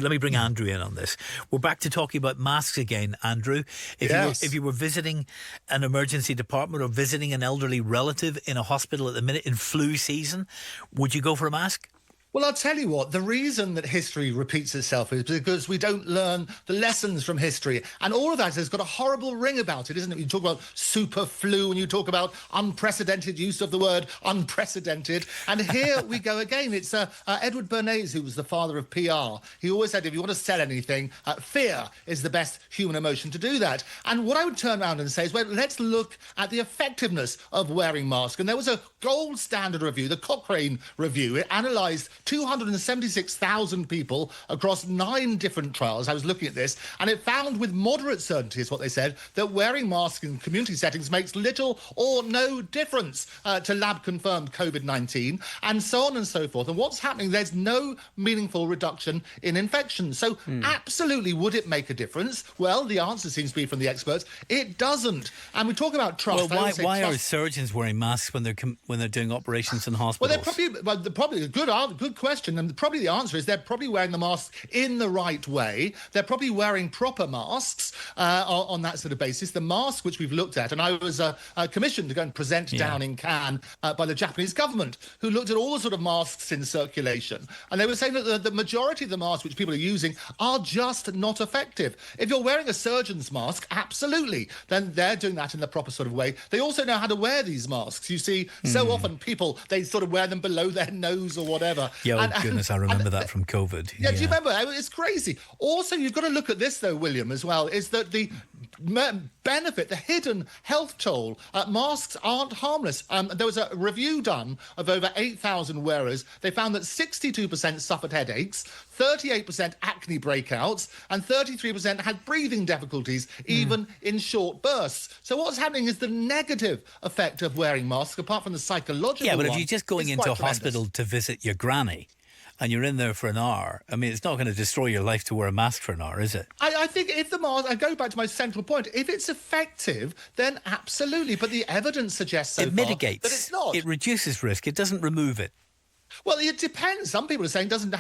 Let me bring Andrew in on this. We're back to talking about masks again, Andrew. If you were visiting an emergency department or visiting an elderly relative in a hospital at the minute in flu season, would you go for a mask? Well, I'll tell you what, the reason that history repeats itself is because we don't learn the lessons from history. And all of that has got a horrible ring about it, isn't it? You talk about super flu and you talk about unprecedented use of the word unprecedented. And here we go again. It's Edward Bernays, who was the father of PR. He always said, if you want to sell anything, fear is the best human emotion to do that. And what I would turn around and say is, well, let's look at the effectiveness of wearing masks. And there was a gold standard review, the Cochrane review. It analysed 276,000 people across 9 different trials. I was looking at this, and it found with moderate certainty, is what they said, that wearing masks in community settings makes little or no difference to lab-confirmed COVID-19, and so on and so forth. And what's happening, there's no meaningful reduction in infections. So absolutely, would it make a difference? Well, the answer seems to be from the experts, it doesn't. And we talk about trust. Well, why are surgeons wearing masks when they're doing operations in hospitals? Well, they're probably a good question, and probably the answer is they're probably wearing the mask in the right way. They're probably wearing proper masks on that sort of basis. The mask which we've looked at, and I was commissioned to go and present down in Cannes by the Japanese government, who looked at all the sort of masks in circulation, and they were saying that the majority of the masks which people are using are just not effective. If you're wearing a surgeon's mask, absolutely, then they're doing that in the proper sort of way. They also know how to wear these masks. You see, so often people, they sort of wear them below their nose or whatever. Yeah, goodness, I remember that from COVID. Yeah, do you remember? It's crazy. Also, you've got to look at this, though, William, as well, is that the benefit, the hidden health toll, masks aren't harmless. There was a review done of over 8,000 wearers. They found that 62% suffered headaches, 38% acne breakouts, and 33% had breathing difficulties, even in short bursts. So what's happening is the negative effect of wearing masks, apart from the psychological one. Yeah, but if you're just going into a hospital to visit your granny, and you're in there for an hour, I mean, it's not going to destroy your life to wear a mask for an hour, is it? I think if the mask, I go back to my central point, if it's effective, then absolutely. But the evidence suggests so far that it's not. It reduces risk. It doesn't remove it. Well, it depends. Some people are saying doesn't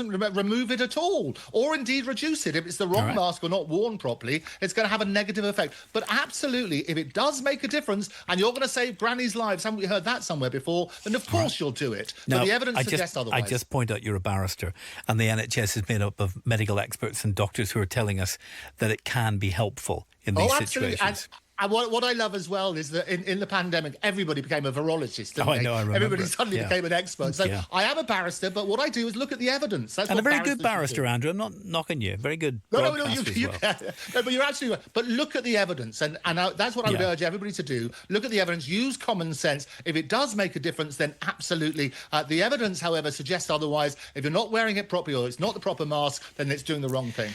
remove it at all, or indeed reduce it. If it's the wrong mask or not worn properly, it's going to have a negative effect. But absolutely, if it does make a difference, and you're going to save grannies' lives, haven't we heard that somewhere before? Then of course you'll do it. Now, but the evidence suggests otherwise. I just point out you're a barrister, and the NHS is made up of medical experts and doctors who are telling us that it can be helpful in these situations. And what I love as well is that in the pandemic, everybody became a virologist, didn't they? I know, I remember. Everybody suddenly became an expert. So I am a barrister, but what I do is look at the evidence. That's and what a very good barrister, Andrew. I'm not knocking you. Very good broadcaster as well. No, but you're absolutely right. But look at the evidence, and that's what I would urge everybody to do. Look at the evidence, use common sense. If it does make a difference, then absolutely. The evidence, however, suggests otherwise. If you're not wearing it properly or it's not the proper mask, then it's doing the wrong thing.